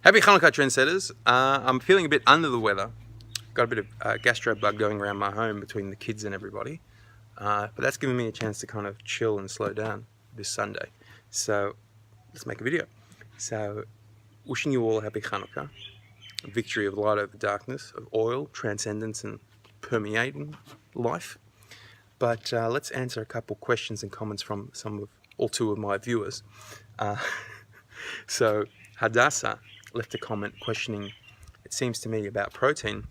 Happy Hannukah, trendsetters. I'm feeling a bit under the weather. Got a bit of gastro bug going around my home between the kids and everybody. But that's given me a chance to kind of chill and slow down this Sunday. So let's make a video. So wishing you all a happy Hannukah. A victory of light over darkness, of oil, transcendence and permeating life. But let's answer a couple questions and comments from two of my viewers. So Hadassah left a comment questioning, it seems to me, about protein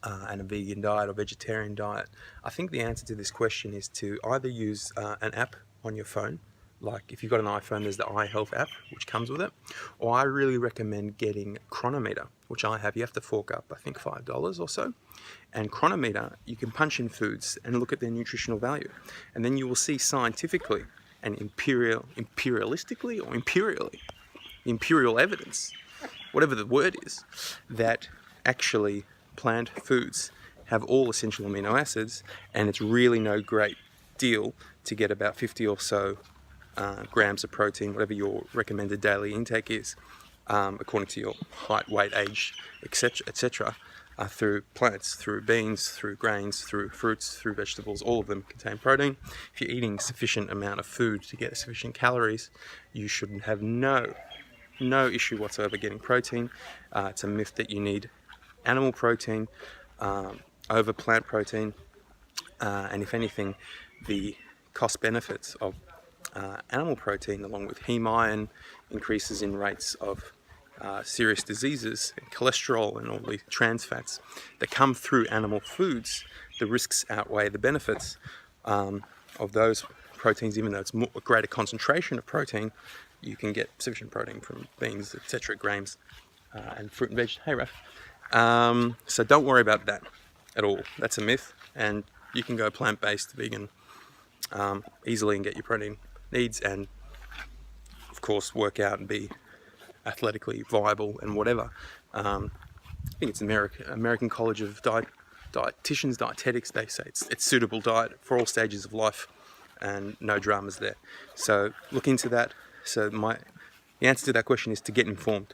and a vegan diet or vegetarian diet. I think the answer to this question is to either use an app on your phone, like if you've got an iPhone, there's the iHealth app which comes with it, or I really recommend getting Chronometer, which I have. You have to fork up, I think, $5 or so. And Chronometer, you can punch in foods and look at their nutritional value, and then you will see scientifically and imperialistically or imperial evidence, whatever the word is, that actually plant foods have all essential amino acids, and it's really no great deal to get about 50 or so grams of protein, whatever your recommended daily intake is, according to your height, weight, age, etc., through plants, through beans, through grains, through fruits, through vegetables. All of them contain protein. If you're eating sufficient amount of food to get sufficient calories, you should have no issue whatsoever getting protein. It's a myth that you need animal protein over plant protein, and if anything, the cost benefits of animal protein, along with heme iron, increases in rates of serious diseases and cholesterol and all the trans fats that come through animal foods. The risks outweigh the benefits of those proteins. Even though it's a greater concentration of protein, you can get sufficient protein from beans, etc., grains, and fruit and veg. Hey, Raf. So don't worry about that at all. That's a myth, and you can go plant-based, vegan, easily and get your protein needs, and of course work out and be athletically viable and whatever. I think it's American College of Dietetics. They say it's suitable diet for all stages of life, and no dramas there. So look into that. So the answer to that question is to get informed,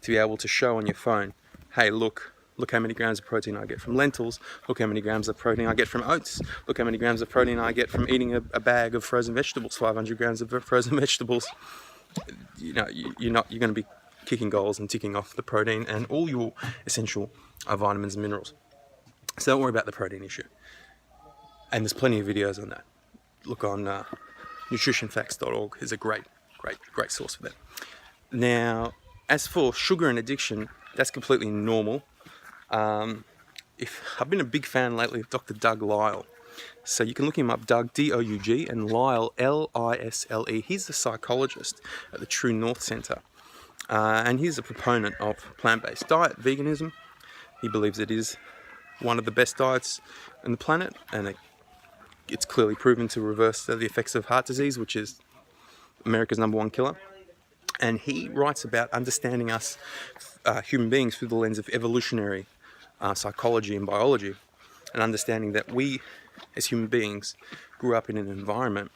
to be able to show on your phone, hey, look how many grams of protein I get from lentils, look how many grams of protein I get from oats, look how many grams of protein I get from eating a bag of frozen vegetables, 500 grams of frozen vegetables. You know, you're going to be kicking goals and ticking off the protein and all your essential vitamins and minerals. So don't worry about the protein issue. And there's plenty of videos on that. Look on nutritionfacts.org is a great source for that. Now, as for sugar and addiction, that's completely normal. I've been a big fan lately of Dr. Doug Lisle. So you can look him up, Doug, D-O-U-G, and Lisle, L-I-S-L-E. He's a psychologist at the True North Center. And he's a proponent of plant-based diet, veganism. He believes it is one of the best diets on the planet, and it's clearly proven to reverse the effects of heart disease, which is America's #1 killer. And he writes about understanding us human beings through the lens of evolutionary psychology and biology, and understanding that we as human beings grew up in an environment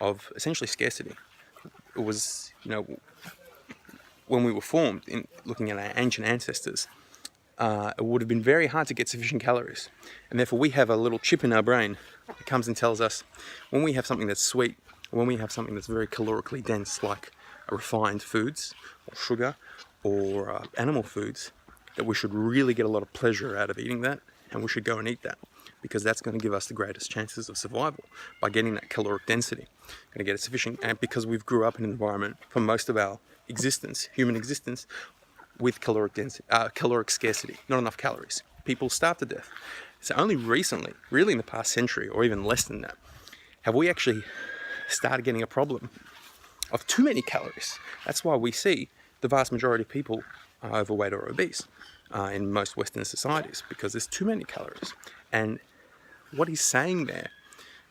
of essentially scarcity. It was, when we were formed, in looking at our ancient ancestors, it would have been very hard to get sufficient calories, and therefore we have a little chip in our brain that comes and tells us when we have something that's sweet, when we have something that's very calorically dense, like refined foods or sugar or animal foods, that we should really get a lot of pleasure out of eating that, and we should go and eat that, because that's going to give us the greatest chances of survival by getting that caloric density. Going to get it sufficient, and because we've grew up in an environment for most of our existence, human existence, with caloric scarcity, not enough calories. People starve to death. So only recently, really in the past century, or even less than that, have we actually started getting a problem of too many calories. That's why we see the vast majority of people are overweight or obese in most Western societies, because there's too many calories. And what he's saying there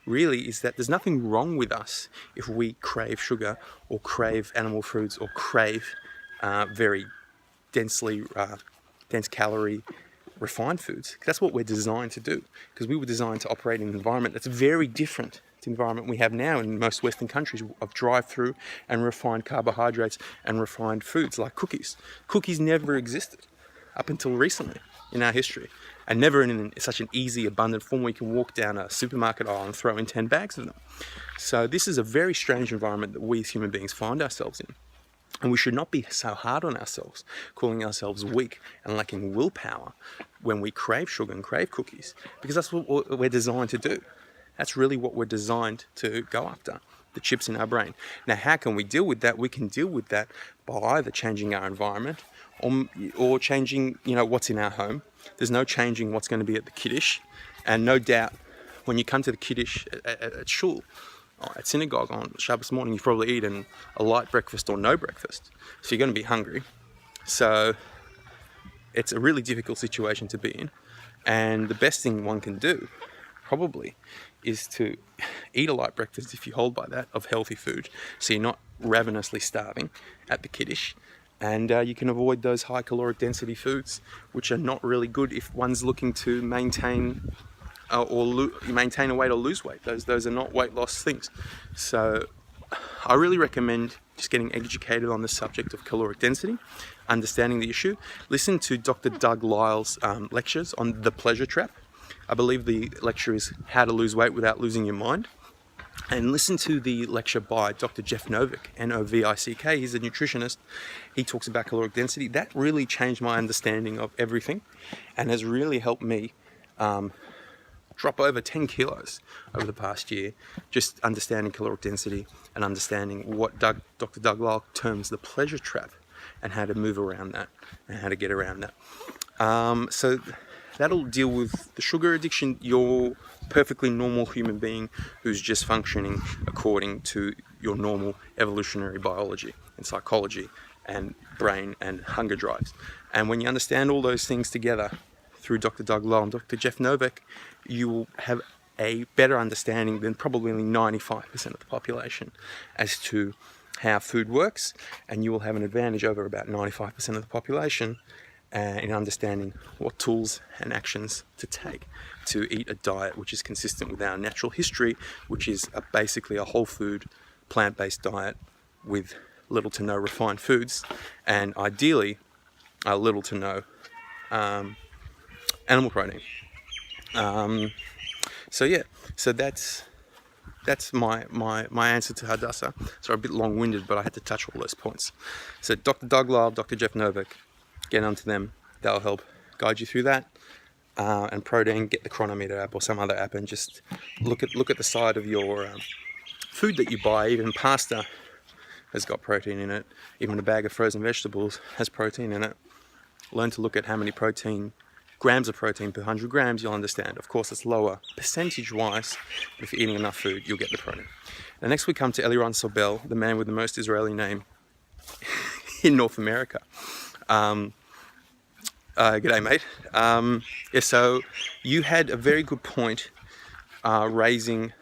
really is that there's nothing wrong with us if we crave sugar or crave animal foods or crave very dense calorie refined foods. That's what we're designed to do, because we were designed to operate in an environment that's very different environment we have now in most Western countries of drive-through and refined carbohydrates and refined foods like cookies. Cookies never existed up until recently in our history, and never in such an easy, abundant form where you can walk down a supermarket aisle and throw in 10 bags of them. So this is a very strange environment that we as human beings find ourselves in. And we should not be so hard on ourselves, calling ourselves weak and lacking willpower when we crave sugar and crave cookies, because that's what we're designed to do. That's really what we're designed to go after, the chips in our brain. Now, how can we deal with that? We can deal with that by either changing our environment or changing, what's in our home. There's no changing what's going to be at the Kiddush. And no doubt, when you come to the Kiddush at shul, at synagogue on Shabbos morning, you've probably eaten a light breakfast or no breakfast. So you're going to be hungry. So it's a really difficult situation to be in. And the best thing one can do, probably, is to eat a light breakfast, if you hold by that, of healthy food. So you're not ravenously starving at the Kiddush. And you can avoid those high caloric density foods, which are not really good if one's looking to maintain maintain a weight or lose weight. Those are not weight loss things. So I really recommend just getting educated on the subject of caloric density, understanding the issue. Listen to Dr. Doug Lyle's lectures on the pleasure trap. I believe the lecture is How to Lose Weight Without Losing Your Mind. And listen to the lecture by Dr. Jeff Novick, Novick. He's a nutritionist. He talks about caloric density. That really changed my understanding of everything and has really helped me drop over 10 kilos over the past year, just understanding caloric density and understanding what Dr. Doug Lyle terms the pleasure trap and how to move around that and how to get around that. So that'll deal with the sugar addiction. You're a perfectly normal human being who's just functioning according to your normal evolutionary biology and psychology and brain and hunger drives. And when you understand all those things together through Dr. Doug Lyle and Dr. Jeff Novick, you will have a better understanding than probably 95% of the population as to how food works, and you will have an advantage over about 95% of the population in understanding what tools and actions to take to eat a diet which is consistent with our natural history, which is basically a whole food, plant-based diet with little to no refined foods, and ideally little to no animal protein. So that's my answer to Hadassah. So a bit long-winded, but I had to touch all those points. So Dr. Doug Lyle, Dr. Jeff Novick, get onto them. They'll help guide you through that. And protein, get the Chronometer app or some other app and just look at the side of your food that you buy. Even pasta has got protein in it. Even a bag of frozen vegetables has protein in it. Learn to look at how many grams of protein per 100 grams. You'll understand. Of course, it's lower percentage-wise, but if you're eating enough food, you'll get the protein. Now, next we come to Eliran Sobel, the man with the most Israeli name in North America. G'day, mate. So you had a very good point raising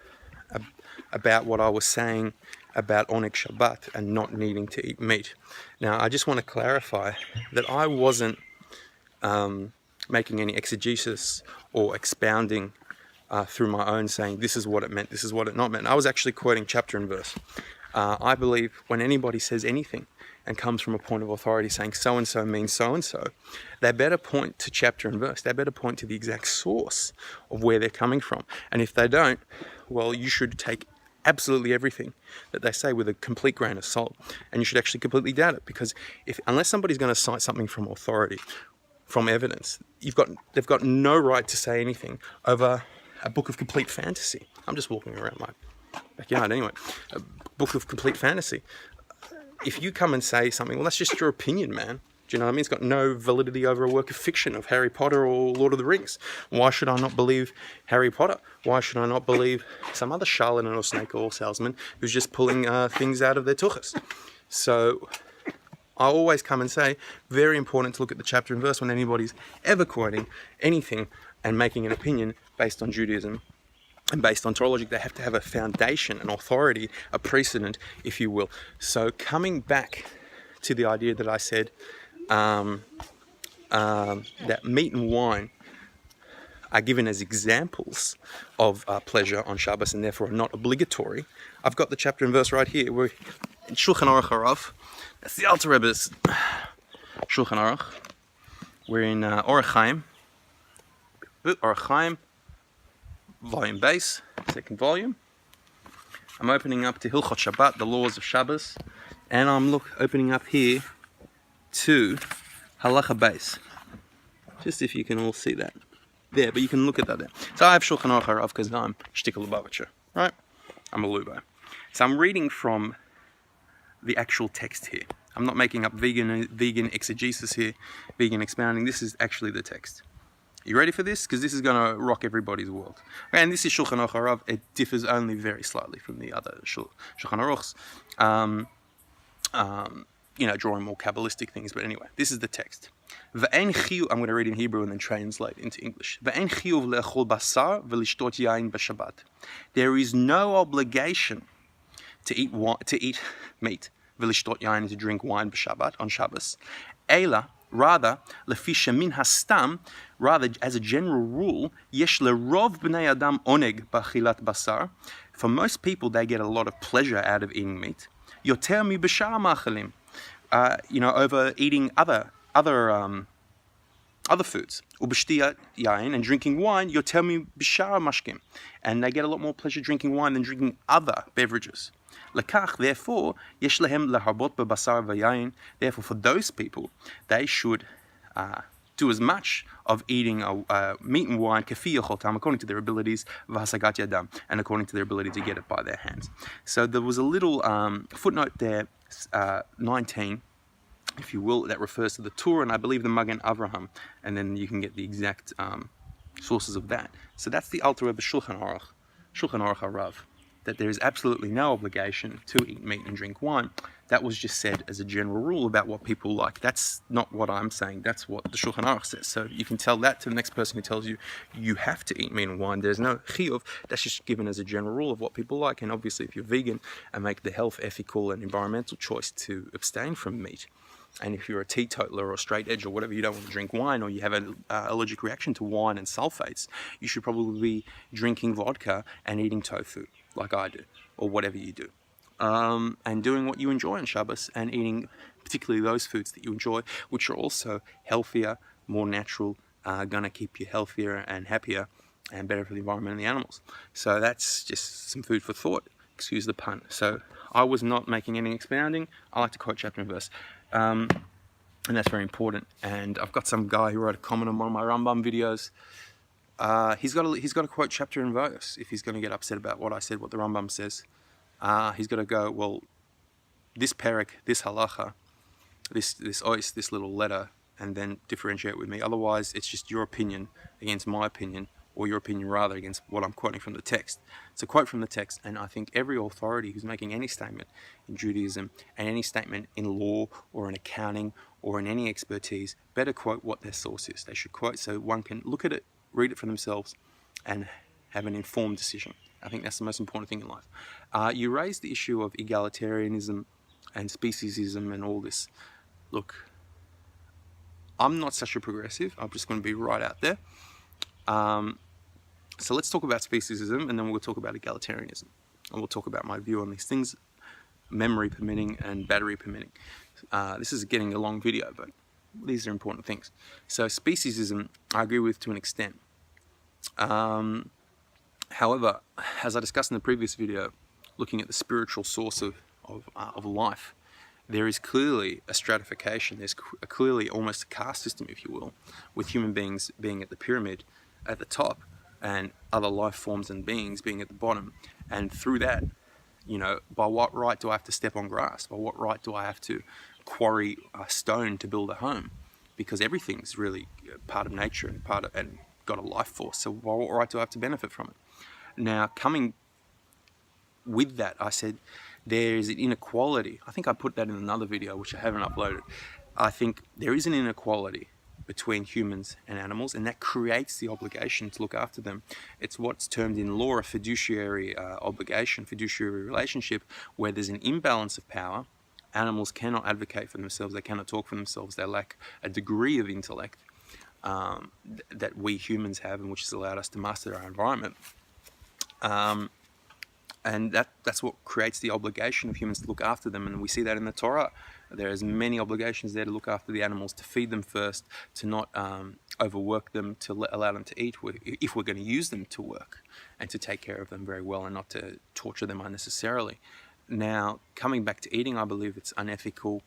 about what I was saying about Oneg Shabbat and not needing to eat meat. Now, I just want to clarify that I wasn't making any exegesis or expounding through my own saying this is what it meant, this is what it not meant. I was actually quoting chapter and verse. I believe when anybody says anything and comes from a point of authority saying so-and-so means so-and-so, they better point to chapter and verse. They better point to the exact source of where they're coming from. And if they don't, well, you should take absolutely everything that they say with a complete grain of salt. And you should actually completely doubt it, because unless somebody's going to cite something from authority, from evidence, they've got no right to say anything over a book of complete fantasy. I'm just walking around my backyard anyway. A book of complete fantasy. If you come and say something, well, that's just your opinion, man. Do you know what I mean? It's got no validity over a work of fiction of Harry Potter or Lord of the Rings. Why should I not believe Harry Potter? Why should I not believe some other charlatan or snake oil salesman who's just pulling things out of their tuchus? So I always come and say, very important to look at the chapter and verse when anybody's ever quoting anything and making an opinion based on Judaism and based on Torah logic. They have to have a foundation, an authority, a precedent, if you will. So coming back to the idea that I said that meat and wine are given as examples of pleasure on Shabbos and therefore are not obligatory. I've got the chapter and verse right here. We're in Shulchan Aruch Harav. That's the Alter Rebbe's Shulchan Aruch. We're in Orach Chaim. Orach Chaim, volume base, second volume. I'm opening up to Hilchot Shabbat, the laws of Shabbos, and I'm opening up here to Halacha base. Just if you can all see that there, but you can look at that there. So I have Shulchan Aruch Harav because I'm Shtickle Lubavitcher, right? I'm a Lubo. So I'm reading from the actual text here. I'm not making up vegan exegesis here, vegan expounding. This is actually the text. You ready for this? Because this is going to rock everybody's world. Okay, and this is Shulchan Aruch Harav. It differs only very slightly from the other Shulchan Aruchs. Drawing more Kabbalistic things. But anyway, this is the text. I'm going to read in Hebrew and then translate into English. There is no obligation to eat meat, and to drink wine on Shabbos. Ela, rather, lefisha min hastam, rather as a general rule, yesh lerov bnei adam oneg b'achilat basar. For most people, they get a lot of pleasure out of eating meat. Yoter mi b'shar ma'achalim, over eating other foods. Ub'shtiyat yain, and drinking wine, yoter mi b'shar mashkim, and they get a lot more pleasure drinking wine than drinking other beverages. Lekach, therefore, yesh lehem laharbot b'basar v'yain. Therefore, for those people, they should do as much of eating meat and wine kafi yacholtam, according to their abilities, v'hasagat yadam, and according to their ability to get it by their hands. So there was a little footnote there, 19, if you will, that refers to the Torah, and I believe the Magen Avraham, and then you can get the exact sources of that. So that's the Alter Rebbe Shulchan Aruch Harav, that there is absolutely no obligation to eat meat and drink wine. That was just said as a general rule about what people like. That's not what I'm saying. That's what the Shulchan Aruch says. So you can tell that to the next person who tells you you have to eat meat and wine. There's no chiyuv. That's just given as a general rule of what people like. And obviously, if you're vegan and make the health, ethical, and environmental choice to abstain from meat, and if you're a teetotaler or a straight edge or whatever, you don't want to drink wine, or you have an allergic reaction to wine and sulfates, you should probably be drinking vodka and eating tofu, like I do, or whatever you do. And doing what you enjoy on Shabbos and eating particularly those foods that you enjoy, which are also healthier, more natural, going to keep you healthier and happier and better for the environment and the animals. So that's just some food for thought, excuse the pun. So I was not making any expounding. I like to quote chapter and verse. And that's very important. And I've got some guy who wrote a comment on one of my Rambam videos. He's got to quote chapter and verse if he's going to get upset about what I said, what the Rambam says. He's got to go, well, this perek, this halacha, this ois, this little letter, and then differentiate with me. Otherwise, it's just your opinion against my opinion, or your opinion rather against what I'm quoting from the text. It's a quote from the text, and I think every authority who's making any statement in Judaism and any statement in law or in accounting or in any expertise better quote what their source is. They should quote so one can look at it, read it for themselves, and have an informed decision. I think that's the most important thing in life. You raised the issue of egalitarianism and speciesism and all this. Look, I'm not such a progressive. I'm just going to be right out there. So let's talk about speciesism, and then we'll talk about egalitarianism. And we'll talk about my view on these things, memory permitting and battery permitting. This is getting a long video, but these are important things. So speciesism, I agree with to an extent. However, as I discussed in the previous video, looking at the spiritual source of life, there is clearly a stratification. There's clearly almost a caste system, if you will, with human beings being at the pyramid at the top and other life forms and beings being at the bottom. And through that, by what right do I have to step on grass? By what right do I have to quarry a stone to build a home? Because everything's really part of nature and got a life force. So by what right do I have to benefit from it? Now, coming with that, I said there is an inequality. I think I put that in another video, which I haven't uploaded. I think there is an inequality between humans and animals, and that creates the obligation to look after them. It's what's termed in law a fiduciary obligation, fiduciary relationship, where there's an imbalance of power. Animals cannot advocate for themselves, they cannot talk for themselves, they lack a degree of intellect. that we humans have, and which has allowed us to master our environment. And that's what creates the obligation of humans to look after them. And we see that in the Torah. There's many obligations there to look after the animals, to feed them first, to not overwork them, to allow them to eat if we're going to use them to work, and to take care of them very well and not to torture them unnecessarily. Now, coming back to eating, I believe it's unethical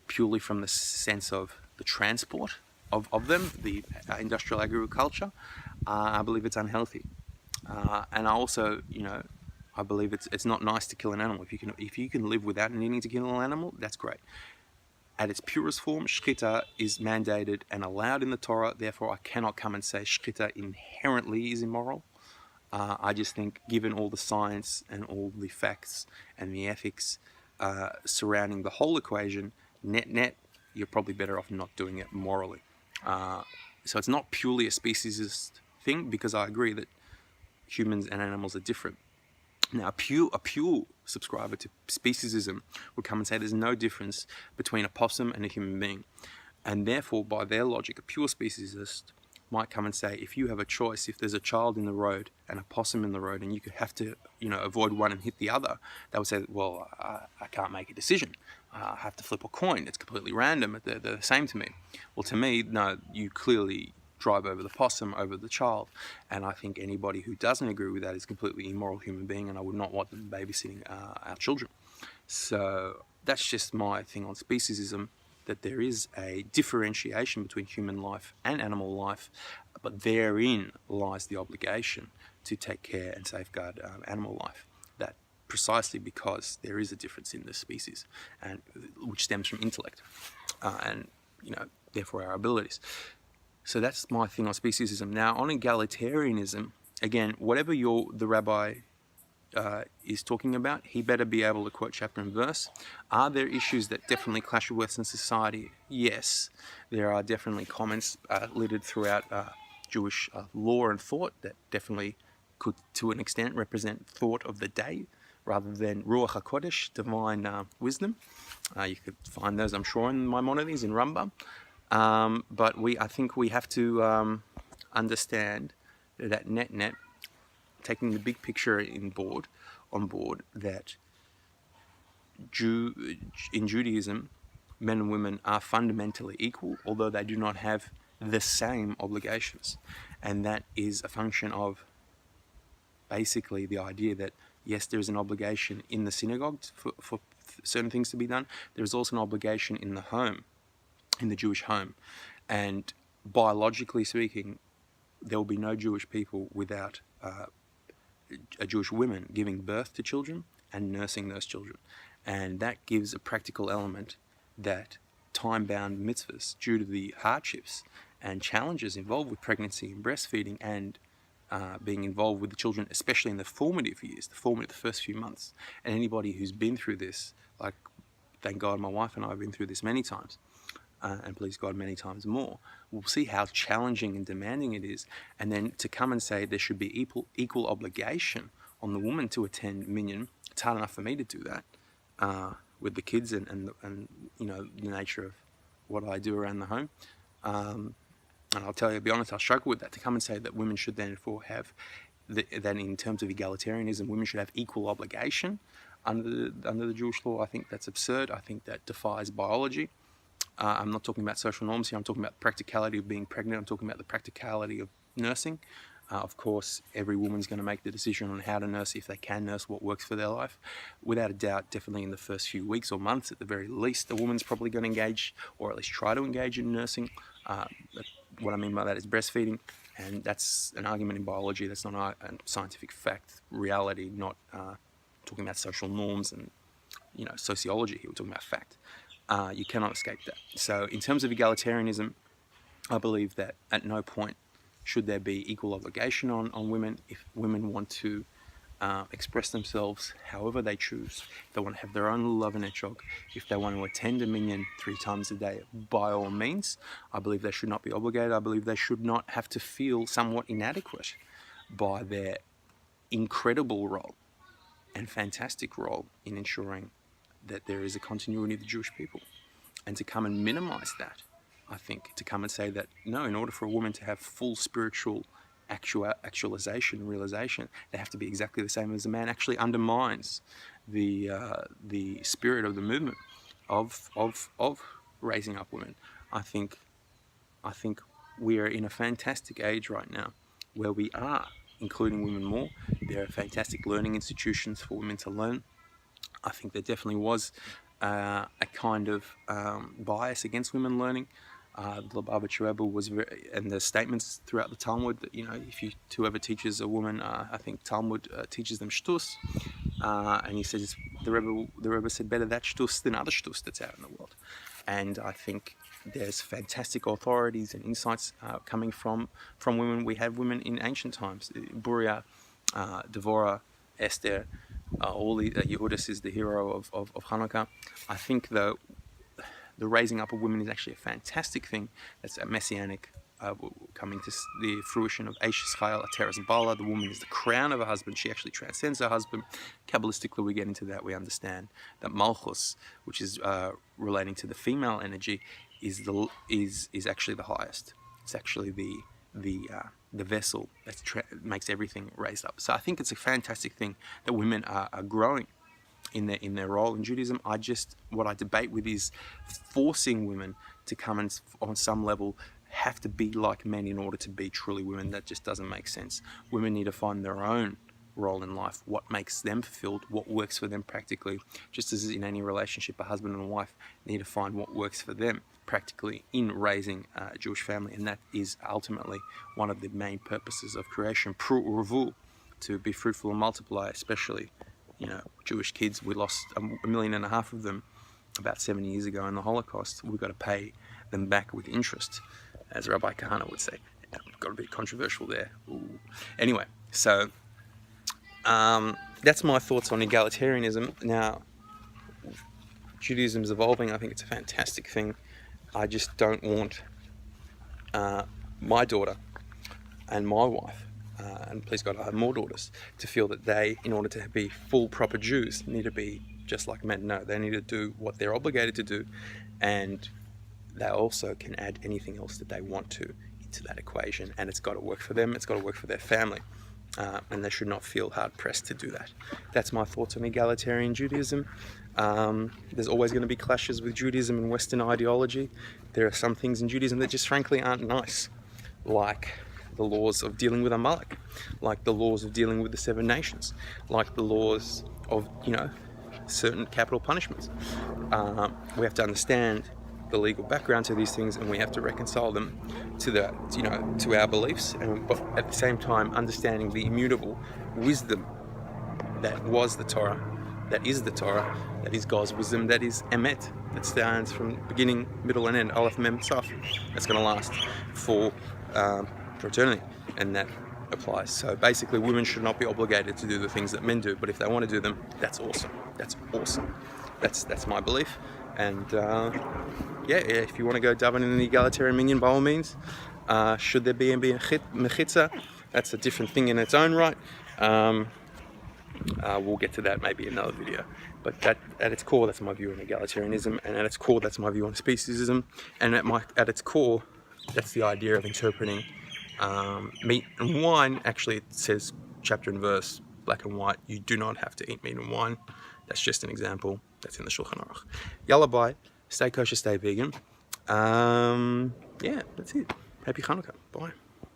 purely from the sense of the transport of them, the industrial agriculture. I believe it's unhealthy. And I also, I believe it's not nice to kill an animal. If you can live without needing to kill an animal, that's great. At its purest form, shchita is mandated and allowed in the Torah. Therefore, I cannot come and say shchita inherently is immoral. I just think, given all the science and all the facts and the ethics surrounding the whole equation, net, you're probably better off not doing it morally. So it's not purely a speciesist thing, because I agree that humans and animals are different. Now, a pure subscriber to speciesism would come and say there's no difference between a possum and a human being. And therefore, by their logic, a pure speciesist might come and say, if you have a choice, if there's a child in the road and a possum in the road, and you could have to, avoid one and hit the other, they would say, well, I can't make a decision. I have to flip a coin. It's completely random. They're the same to me. Well, to me, no, you clearly drive over the possum, over the child. And I think anybody who doesn't agree with that is a completely immoral human being, and I would not want them babysitting our children. So that's just my thing on speciesism, that there is a differentiation between human life and animal life, but therein lies the obligation to take care and safeguard animal life. That precisely because there is a difference in the species, and which stems from intellect, and therefore our abilities. So that's my thing on speciesism. Now, on egalitarianism, again, whatever the rabbi is talking about, he better be able to quote chapter and verse. Are there issues that definitely clash with Western society? Yes. There are definitely comments littered throughout Jewish law and thought that definitely could, to an extent, represent thought of the day rather than Ruach HaKodesh, divine wisdom. You could find those, I'm sure, in Maimonides, in Rambam. But I think we have to understand that net, taking the big picture on board, that in Judaism, men and women are fundamentally equal, although they do not have the same obligations. And that is a function of basically the idea that, yes, there is an obligation in the synagogue for certain things to be done. There is also an obligation in the home, in the Jewish home. And biologically speaking, there will be no Jewish people without Jewish women giving birth to children and nursing those children. And that gives a practical element that time-bound mitzvahs, due to the hardships and challenges involved with pregnancy and breastfeeding and being involved with the children, especially in the formative years, the first few months. And anybody who's been through this, like, thank God my wife and I have been through this many times, and please God many times more, we'll see how challenging and demanding it is. And then to come and say there should be equal obligation on the woman to attend minyan, it's hard enough for me to do that with the kids and the nature of what I do around the home. And I'll tell you, to be honest, I struggle with that. To come and say that women should therefore have, that in terms of egalitarianism, women should have equal obligation under the Jewish law, I think that's absurd. I think that defies biology. I'm not talking about social norms here. I'm talking about the practicality of being pregnant. I'm talking about the practicality of nursing. Of course, every woman's going to make the decision on how to nurse, if they can nurse, what works for their life. Without a doubt, definitely in the first few weeks or months, at the very least, the woman's probably going to engage, or at least try to engage in nursing. What I mean by that is breastfeeding, and that's an argument in biology. That's not a scientific fact, reality, not talking about social norms and sociology here. We're talking about fact. You cannot escape that. So in terms of egalitarianism, I believe that at no point should there be equal obligation on women. If women want to express themselves however they choose, if they want to have their own lulav and etrog, if they want to attend a minyan 3 times a day, by all means, I believe they should not be obligated. I believe they should not have to feel somewhat inadequate by their incredible role and fantastic role in ensuring that there is a continuity of the Jewish people. And to come and minimize that I think, to come and say that, no, in order for a woman to have full spiritual actualization, realization, they have to be exactly the same as a man, actually undermines the spirit of the movement of raising up women. I think we are in a fantastic age right now where we are including women more. There are fantastic learning institutions for women to learn. I think there definitely was a kind of bias against women learning. The Lubavitcher Rebbe was very, and the statements throughout the Talmud that, if whoever teaches a woman, I think Talmud teaches them shtus, and he says the Rebbe said better that shtus than other shtus that's out in the world. And I think there's fantastic authorities and insights coming from women. We have women in ancient times, Buria, Devorah, Esther. All the Yehudis is the hero of Hannukah. I think the raising up of women is actually a fantastic thing. That's a messianic coming to the fruition of Eishes Chayil, Ateres Bala. The woman is the crown of her husband. She actually transcends her husband. Kabbalistically, we get into that. We understand that Malchus, which is relating to the female energy, is actually the highest. It's actually the vessel that makes everything raised up. So I think it's a fantastic thing that women are growing in their role in Judaism. What I debate with is forcing women to come and on some level have to be like men in order to be truly women. That just doesn't make sense. Women need to find their own role in life, what makes them fulfilled, what works for them practically. Just as in any relationship, a husband and a wife need to find what works for them practically in raising a Jewish family, and that is ultimately one of the main purposes of creation, to be fruitful and multiply, especially Jewish kids. We lost 1.5 million of them about 70 years ago in the Holocaust. We've got to pay them back with interest, as Rabbi Kahana would say. Got to be controversial there. Ooh. Anyway, so that's my thoughts on egalitarianism. Now, Judaism is evolving. I think it's a fantastic thing. I just don't want my daughter and my wife, and please God, I have more daughters, to feel that they, in order to be full proper Jews, need to be just like men. No, they need to do what they're obligated to do, and they also can add anything else that they want to into that equation, and it's got to work for them, it's got to work for their family, and they should not feel hard-pressed to do that. That's my thoughts on egalitarian Judaism. There's always going to be clashes with Judaism and Western ideology. There are some things in Judaism that just frankly aren't nice, like the laws of dealing with Amalek, like the laws of dealing with the 7 nations, like the laws of, certain capital punishments. We have to understand the legal background to these things, and we have to reconcile them to our beliefs, but at the same time understanding the immutable wisdom that was the Torah, that is the Torah, that is God's wisdom, that is Emet, that stands from beginning, middle, and end, Aleph, Mem, Saf. That's going to last for eternity, and that applies. So basically, women should not be obligated to do the things that men do, but if they want to do them, that's awesome. That's awesome. That's my belief. And if you want to go daven in the egalitarian minyan, by all means. Should there be a mechitza? That's a different thing in its own right. We'll get to that maybe in another video. But that, at its core, that's my view on egalitarianism, and at its core, that's my view on speciesism, and at its core, that's the idea of interpreting meat and wine. Actually, it says chapter and verse, black and white. You do not have to eat meat and wine. That's just an example. That's in the Shulchan Aruch. Yalla, bye. Stay kosher, stay vegan. That's it. Happy Hannukah. Bye.